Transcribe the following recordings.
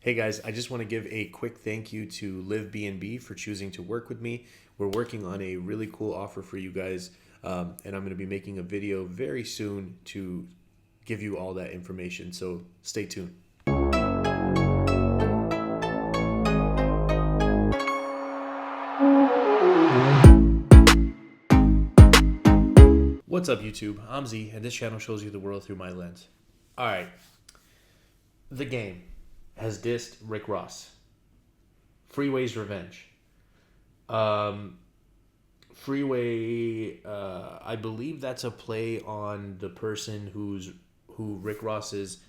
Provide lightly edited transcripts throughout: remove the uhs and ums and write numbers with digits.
Hey guys, I just want to give a quick thank you to Live B&B for choosing to work with me. We're working on a really cool offer for you guys, and I'm going to be making a video very soon to give you all that information. So stay tuned. What's up, YouTube? I'm Z, and this channel shows you the world through my lens. All right, The Game has dissed Rick Ross. Freeway's Revenge. Freeway, I believe that's a play on the person who Rick Ross's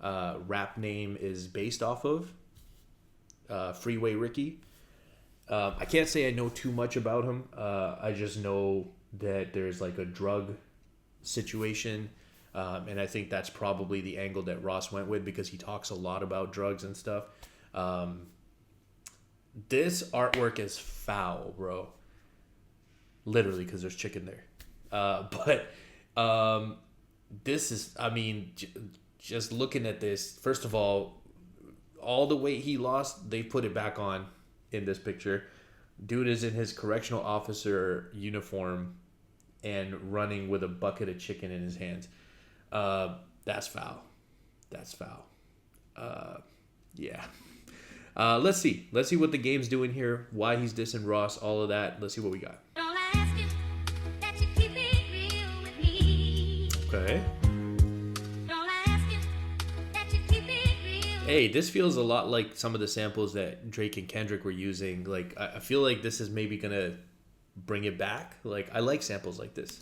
rap name is based off of. Freeway Ricky. I can't say I know too much about him. I just know that there's like a drug situation. And I think that's probably the angle that Ross went with because he talks a lot about drugs and stuff. This artwork is foul, bro. Literally, because there's chicken there. This is, just looking at this, first of all the weight he lost, they put it back on in this picture. Dude is in his correctional officer uniform and running with a bucket of chicken in his hands. That's foul. That's foul. Yeah. Let's see what the game's doing here, why he's dissing Ross, all of that. Let's see what we got. Okay. Hey, this feels a lot like some of the samples that Drake and Kendrick were using. Like, I feel like this is maybe gonna bring it back. Like, I like samples like this.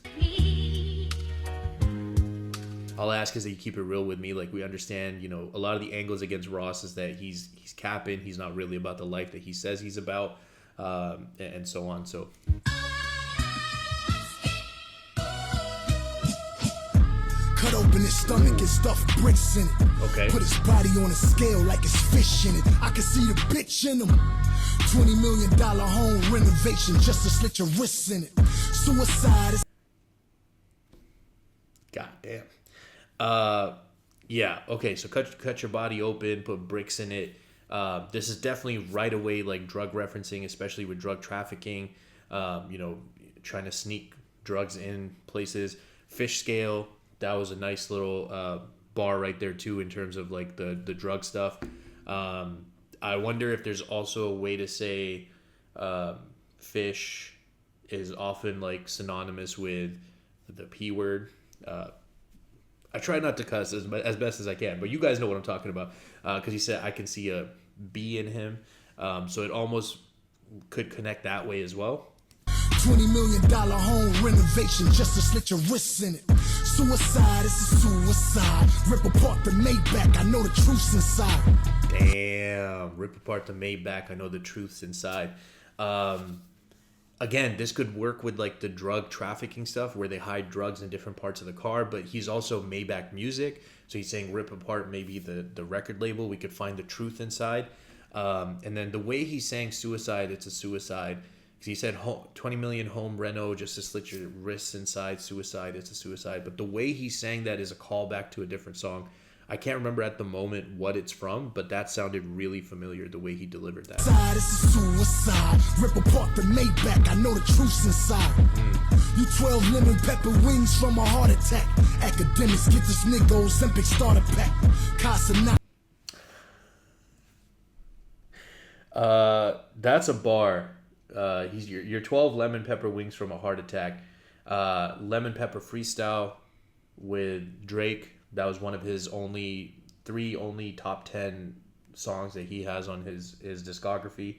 All I ask is that you keep it real with me. Like, we understand, a lot of the angles against Ross is that he's capping. He's not really about the life that he says he's about, and so on. So. Cut open his stomach and stuff bricks in it. Okay. Put his body on a scale like it's fish in it. I can see the bitch in him. $20 million home renovation just to slit your wrists in it. Suicide is. God damn. Yeah. Okay. So cut your body open, put bricks in it. This is definitely right away like drug referencing, especially with drug trafficking. Trying to sneak drugs in places. Fish scale. That was a nice little bar right there too in terms of like the drug stuff. I wonder if there's also a way to say fish is often like synonymous with the P word. I try not to cuss as best as I can, but you guys know what I'm talking about because he said I can see a B in him. So it almost could connect that way as well. $20 million home renovation just to slit your wrists in it. Suicide is a suicide. Rip apart the Maybach, I know the truth's inside. Damn, rip apart the Maybach, I know the truth's inside. Again, this could work with like the drug trafficking stuff where they hide drugs in different parts of the car, but he's also Maybach music. So he's saying rip apart maybe the record label. We could find the truth inside. And then the way he's saying suicide, it's a suicide. He said 20 million home reno just to slit your wrists inside. Suicide, it's a suicide. But the way he's saying that is a callback to a different song. I can't remember at the moment what it's from, but that sounded really familiar the way he delivered that. It's a suicide. Rip apart the Maybach, I know the truth's inside. You 12 lemon pepper wings from a heart attack. Academics get this nigga Ozempic starter pack. Casa. That's a bar. He's your 12 lemon pepper wings from a heart attack. Lemon pepper freestyle with Drake. That was one of his only top 10 songs that he has on his discography.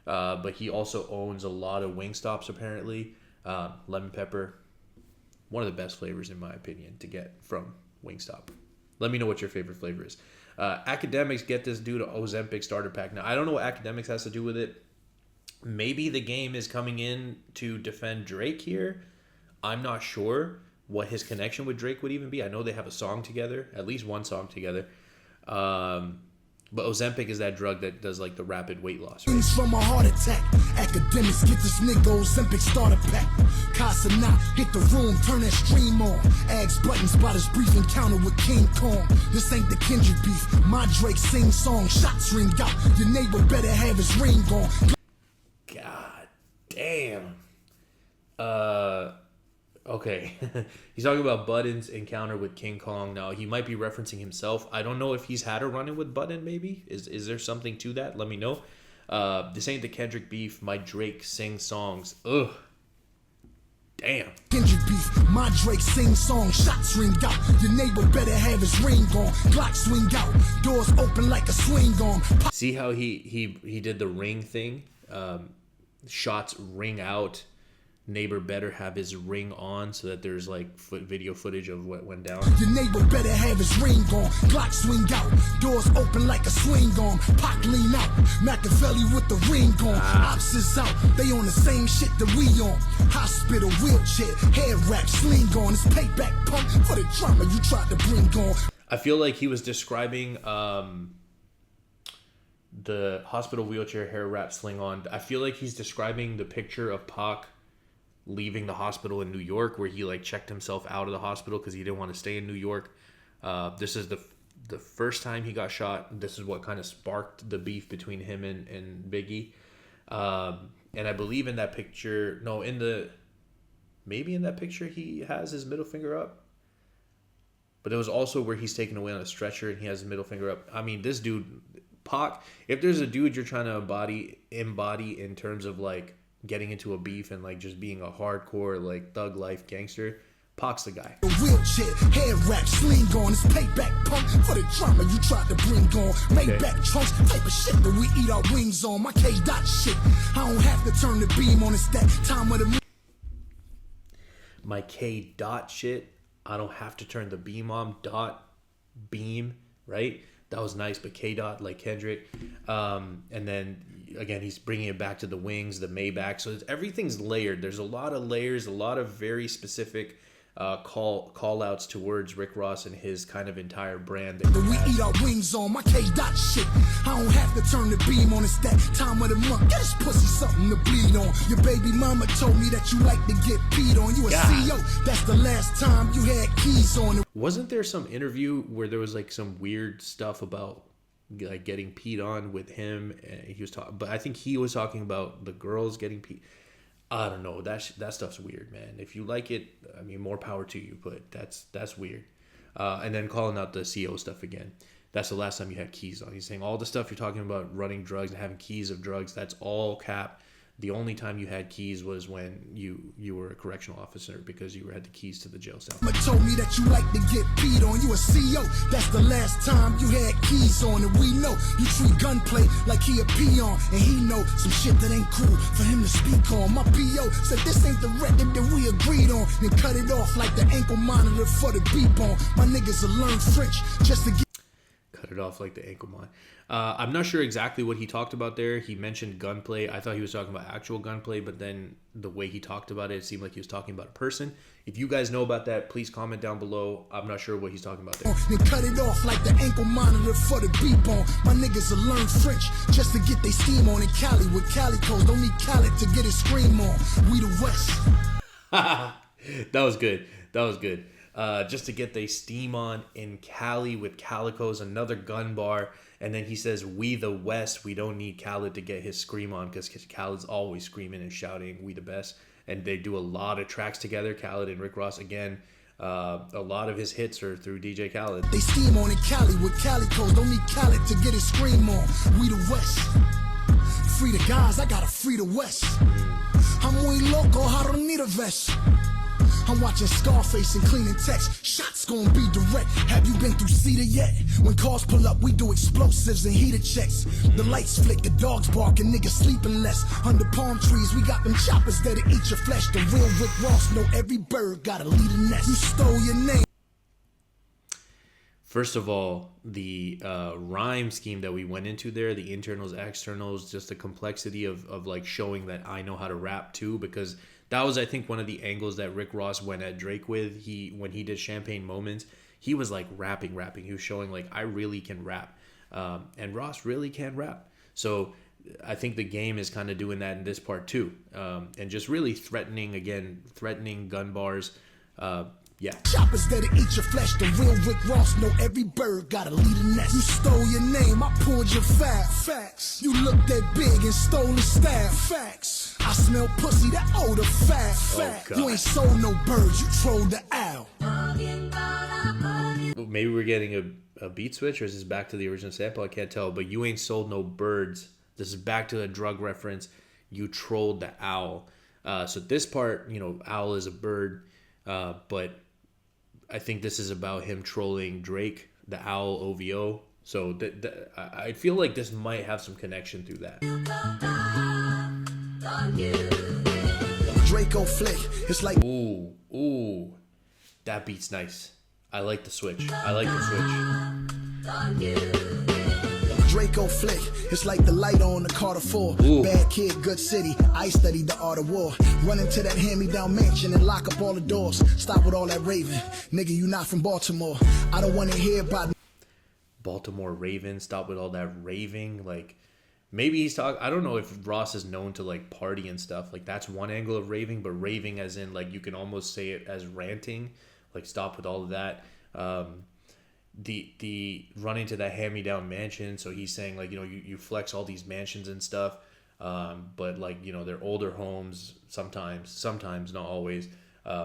But he also owns a lot of Wingstops apparently. Lemon pepper, one of the best flavors in my opinion to get from Wingstop. Let me know what your favorite flavor is. Academics get this dude an Ozempic starter pack. Now I don't know what Academics has to do with it. Maybe the game is coming in to defend Drake here. I'm not sure what his connection with Drake would even be. I know they have a song together, at least one song together. But Ozempic is that drug that does like the rapid weight loss, right? From a heart attack. Academics get this nigga Ozempic starter pack. Casa not hit the room, turn that stream on. Ags buttons by this brief encounter with King Kong. This ain't the Kendrick beef. My Drake sing song, shots ring out. Your neighbor better have his ring on. God damn. Okay. He's talking about Budden's encounter with King Kong. Now, he might be referencing himself. I don't know if he's had a run-in with Budden, maybe. Is there something to that? Let me know. This ain't the Kendrick beef. My Drake sing songs. Ugh. Damn. Kendrick beef. My Drake sing song. Shots ring out. Your neighbor better have his ring on. Glock swing out. Doors open like a swing on. See how he did the ring thing? Shots ring out. Neighbor better have his ring on so that there's like video footage of what went down. Your neighbor better have his ring on. Glock swing out. Doors open like a swing on. Pac lean out. Machiavelli with the ring on. Ops is out. They on the same shit that we on. Hospital wheelchair. Hair wrap sling on. It's payback pump for the drama you tried to bring on. I feel like he was describing the hospital wheelchair hair wrap sling on. I feel like he's describing the picture of Pac leaving the hospital in New York, where he like checked himself out of the hospital because he didn't want to stay in New York. This is the first time he got shot. This is what kind of sparked the beef between him and Biggie. And I believe in that picture, maybe in that picture he has his middle finger up. But it was also where he's taken away on a stretcher and he has his middle finger up. I mean, this dude, Pac, if there's a dude you're trying to embody in terms of like getting into a beef and like just being a hardcore like thug life gangster, Pac's the guy. Wheelchair, hair wrap, sling on. It's payback pump for the drama you tried to bring on. Make back trunks, type of shit that we eat our wings on. My K dot shit, I don't have to turn the beam on. It's that time of the my K dot shit, I don't have to turn the beam on. Dot beam, right? That was nice, but K dot like Kendrick. And then again, he's bringing it back to the wings, the Maybach. So everything's layered. There's a lot of layers, a lot of very specific call outs towards Rick Ross and his kind of entire brand. That we eat our wings on. My K dot shit, I don't have to turn the beam on. It's that time of the month. Get this pussy something to bleed on. Your baby mama told me that you like to get peed on. You a CEO. That's the last time you had keys on it. Wasn't there some interview where there was like some weird stuff about like getting peed on with him? And he was talking, but I think he was talking about the girls getting peed. I don't know. That stuff's weird, man. If you like it, I mean, more power to you. But that's weird. And then calling out the CEO stuff again. That's the last time you had keys on. He's saying all the stuff you're talking about, running drugs and having keys of drugs. That's all cap. The only time you had keys was when you were a correctional officer because you had the keys to the jail cell. Told me that you like to get peed on. You a CEO. That's the last time you had keys on. And we know you treat gunplay like he a peon. And he know some shit that ain't cool for him to speak on. My PO said this ain't the record that we agreed on. Then cut it off like the ankle monitor for the beep on. My niggas will learn French just to get... Cut it off like the ankle monitor. I'm not sure exactly what he talked about there. He mentioned gunplay. I thought he was talking about actual gunplay, but then the way he talked about it, it seemed like he was talking about a person. If you guys know about that, please comment down below. I'm not sure what he's talking about there. Then cut it off like the ankle monitor for the beep on. My niggas will learn French just to get their steam on in Cali with calicos. Don't need Cali to get his scream on. We the West. That was good. Just to get their steam on in Cali with calicos, another gun bar. And then he says, we the West, we don't need Khaled to get his scream on because Khaled's always screaming and shouting, we the best. And they do a lot of tracks together, Khaled and Rick Ross. Again, a lot of his hits are through DJ Khaled. They steam on in Cali with calicos, don't need Khaled to get his scream on. We the West. Free the guys, I gotta free the West. I'm muy loco, I don't need a vest. I'm watching Scarface and cleaning text. Shots gonna be direct. Have you been through Cedar yet? When cars pull up, we do explosives and heater checks. The lights flick, the dogs bark, and niggas sleeping less. Under palm trees, we got them choppers that'll eat your flesh. The real Rick Ross know every bird gotta leave a nest. You stole your name. First of all, the rhyme scheme that we went into there, the internals, externals, just the complexity of like showing that I know how to rap too, because that was, I think, one of the angles that Rick Ross went at Drake with. When he did Champagne Moments, he was like rapping. He was showing like, I really can rap. And Ross really can rap. So I think the game is kind of doing that in this part too, and just really threatening gun bars. Yeah. Choppers that'll eat your flesh. The real Rick Ross know every bird gotta leave a nest. You stole your name, I pulled your facts. You looked that big and stole the staff. Facts. I smell pussy, that odor fact. You ain't sold no birds, you trolled the owl. Maybe we're getting a beat switch, or is this back to the original sample? I can't tell, but you ain't sold no birds. This is back to a drug reference. You trolled the owl. So this part, owl is a bird, but I think this is about him trolling Drake, the owl OVO. So I feel like this might have some connection through that. Draco flick, it's like ooh, that beat's nice. I like the switch. Draco flick, it's like the light on the Carter 4. Bad kid, good city, I studied the art of war. Run into that hand-me-down mansion and lock up all the doors. Stop with all that raving, nigga, you not from Baltimore. I don't wanna hear about Baltimore Raven. Stop with all that raving. Like, maybe he's talking, I don't know if Ross is known to like party and stuff. Like, that's one angle of raving, but raving as in like you can almost say it as ranting. Like, stop with all of that. The running to that hand-me-down mansion, so he's saying like, you flex all these mansions and stuff, but like, they're older homes sometimes, not always.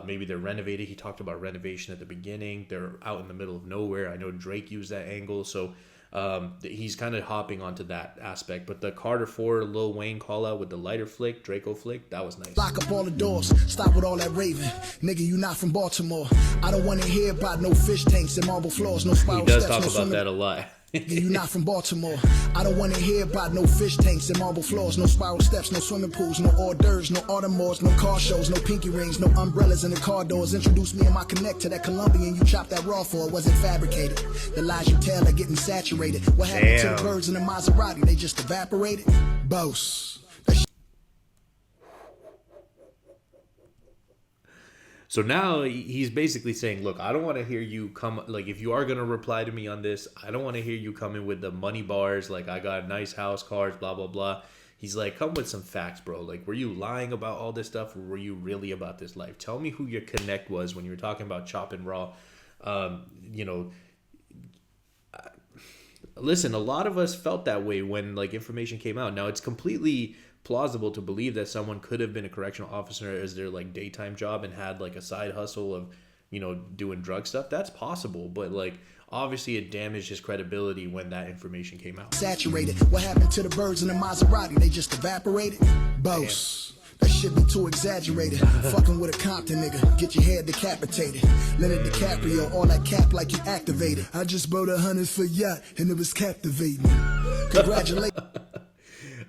Maybe they're renovated. He talked about renovation at the beginning. They're out in the middle of nowhere. I know Drake used that angle, so he's kind of hopping onto that aspect. But the Carter 4 Lil Wayne call out with the lighter flick, Draco flick, that was nice. Lock up all the doors, stop with all that raving. Nigga, you not from Baltimore. I don't want to hear about no fish tanks and marble floors, no spiral steps. He does talk about that a lot. You not from Baltimore. I don't want to hear about no fish tanks and marble floors, no spiral steps, no swimming pools, no hors d'oeuvres, no Audemars, no car shows, no pinky rings, no umbrellas in the car doors. Introduce me and my connect to that Colombian you chopped that raw for. It wasn't fabricated. The lies you tell are getting saturated. What happened to the birds in the Maserati? They just evaporated? Boss. So now he's basically saying, look, I don't want to hear you come, like, if you are going to reply to me on this, I don't want to hear you come in with the money bars, like, I got a nice house, cars, blah, blah, blah. He's like, come with some facts, bro. Like, were you lying about all this stuff, or were you really about this life? Tell me who your connect was when you were talking about chopping raw. Listen, a lot of us felt that way when, like, information came out. Now, it's completely plausible to believe that someone could have been a correctional officer as their like daytime job and had like a side hustle of doing drug stuff. That's possible, but like obviously it damaged his credibility when that information came out. Saturated. What happened to the birds in the Maserati? They just evaporated? Boss. That shit be too exaggerated. Fucking with a Compton nigga, get your head decapitated. Leonard DiCaprio, all that cap like you activated. I just bought 100 for yacht and it was captivating. Congratulations.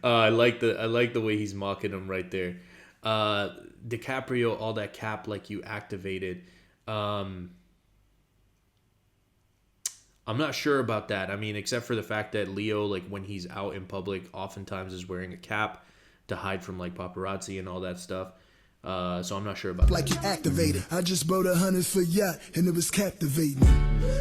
I like the way he's mocking him right there. DiCaprio, all that cap like you activated. I'm not sure about that. I mean, except for the fact that Leo, like when he's out in public, oftentimes is wearing a cap to hide from like paparazzi and all that stuff. So I'm not sure about like that. You activated. I just bought 100 for yacht and it was captivating.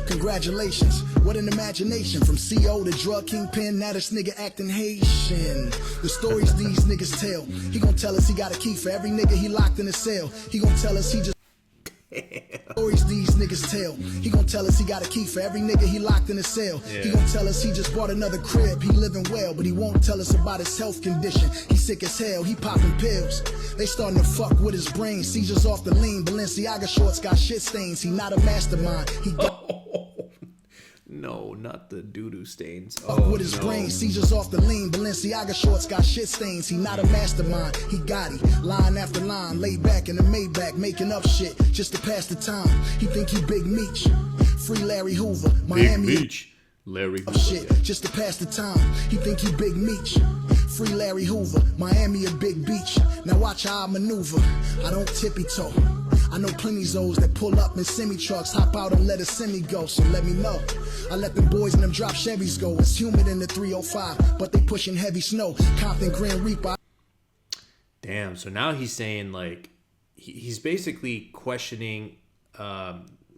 Congratulations, what an imagination. From CO to drug kingpin, now this nigga acting Haitian. The stories these niggas tell. He gon' tell us he got a key for every nigga he locked in a cell. He gon' tell us he just stories these niggas tell. He gon' tell us he got a key for every nigga he locked in a cell. Yeah. He gon' tell us he just bought another crib, he living well, but he won't tell us about his health condition. He sick as hell, he popping pills. They starting to fuck with his brain. Seizures off the lean, Balenciaga shorts got shit stains. He not a mastermind. He got no, not the doo-doo stains. Fuck with his brain, seizures off the lean. Balenciaga shorts got shit stains. He not a mastermind. He got it. Line after line, laid back in the Maybach, making up shit just to pass the time. He think he Big Meech. Free Larry Hoover, Miami. Big Meech. Larry Hoover. Shit, just to pass the time. He think he Big Meech. Free Larry Hoover, Miami a big beach. Now watch how I maneuver. I don't tippy toe. I know plenty Zos that pull up in semi-trucks, hop out and let a semi go, so let me know. I let them boys and them drop Chevys go. It's humid in the 305, but they pushing heavy snow. Compton Grand Reaper. Damn, so now he's saying like, he's basically questioning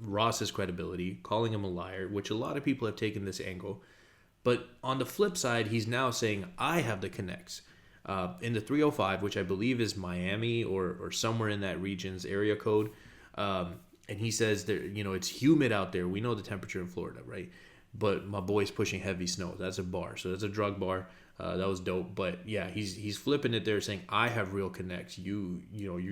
Ross's credibility, calling him a liar, which a lot of people have taken this angle. But on the flip side, he's now saying, I have the connects. In the 305, which I believe is Miami or somewhere in that region's area code. And he says that, it's humid out there. We know the temperature in Florida, right? But my boy's pushing heavy snow. That's a bar. So that's a drug bar. That was dope. But yeah, he's flipping it there, saying, I have real connects. You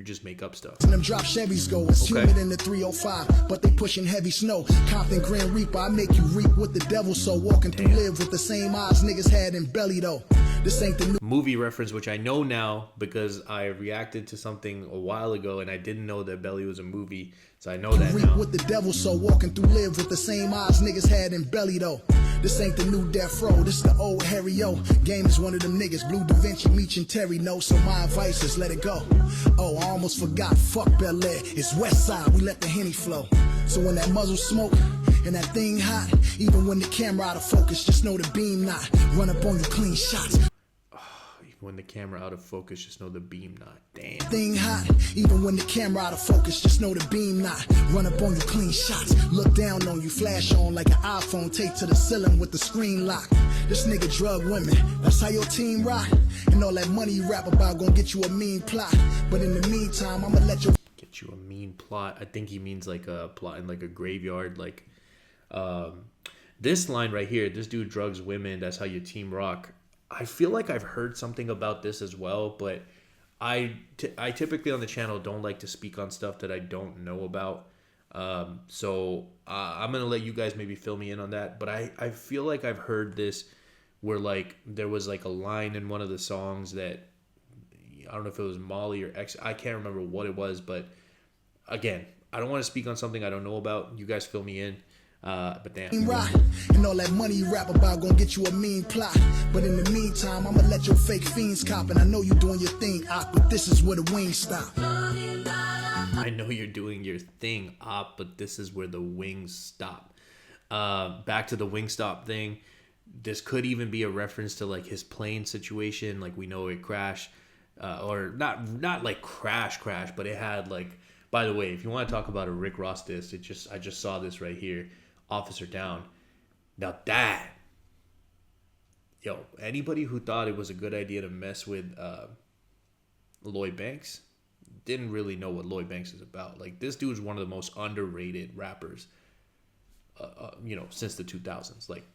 just make up stuff. And them drop Chevys go. It's humid in the 305, but they pushing heavy snow. Compton Grand Reaper, I make you reap with the devil. So walking through live with the same eyes niggas had in belly though. This ain't the new movie reference, which I know now because I reacted to something a while ago and I didn't know that Belly was a movie, so I know that reap now. With the devil, so walking through live with the same eyes niggas had in belly though. This ain't the new Death Row, this the old Harry O. Game is one of them niggas, Blue Da Vinci, Meech and Terry no. So my advice is let it go. Oh, I almost forgot, fuck Bel Air. It's West Side, we let the Henny flow. So when that muzzle smoke and that thing hot, even when the camera out of focus, just know the beam not run up on you clean shots. When the camera out of focus, just know the beam not. Damn. Thing hot, even when the camera out of focus, just know the beam not run up on you clean shots. Look down on you, flash on like an iPhone taped to the ceiling with the screen lock. This nigga drug women, that's how your team rock. And all that money you rap about gonna get you a mean plot. But in the meantime, I'ma let you get you a mean plot. I think he means like a plot in like a graveyard. Like this line right here, this dude drugs women, that's how your team rock. I feel like I've heard something about this as well, but I typically on the channel don't like to speak on stuff that I don't know about. So I'm going to let you guys maybe fill me in on that. But I feel like I've heard this where like there was like a line in one of the songs that, I don't know if it was Molly or X. I can't remember what it was. But again, I don't want to speak on something I don't know about. You guys fill me in. But damn. Right. And all that money you rap about gonna get you a mean plot. But in the meantime, I'ma let your fake fiends cop. And I know you doing your thing, but this is where the wings stop. I know you're doing your thing, but this is where the wings stop. Back to the Wingstop thing. This could even be a reference to like his plane situation. Like we know it crashed, or not like crash, but it had like. By the way, if you want to talk about a Rick Ross diss, I just saw this right here. Officer Down. Now that, anybody who thought it was a good idea to mess with Lloyd Banks didn't really know what Lloyd Banks is about. Like, this dude's one of the most underrated rappers, since the 2000s. Like,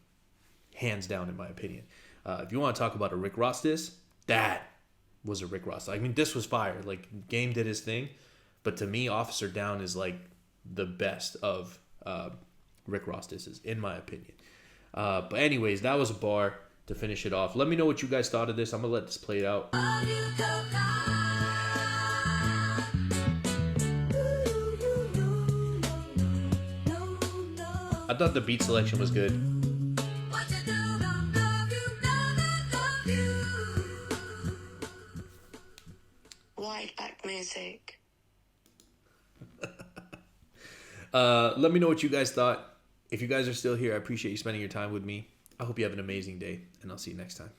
hands down, in my opinion. If you want to talk about a Rick Ross diss, that was a Rick Ross. I mean, this was fire. Like, Game did his thing. But to me, Officer Down is like the best of Rick Ross disses, in my opinion. But anyways, that was a bar to finish it off. Let me know what you guys thought of this. I'm going to let this play out. I thought the beat selection was good. Wide back music. Let me know what you guys thought. If you guys are still here, I appreciate you spending your time with me. I hope you have an amazing day, and I'll see you next time.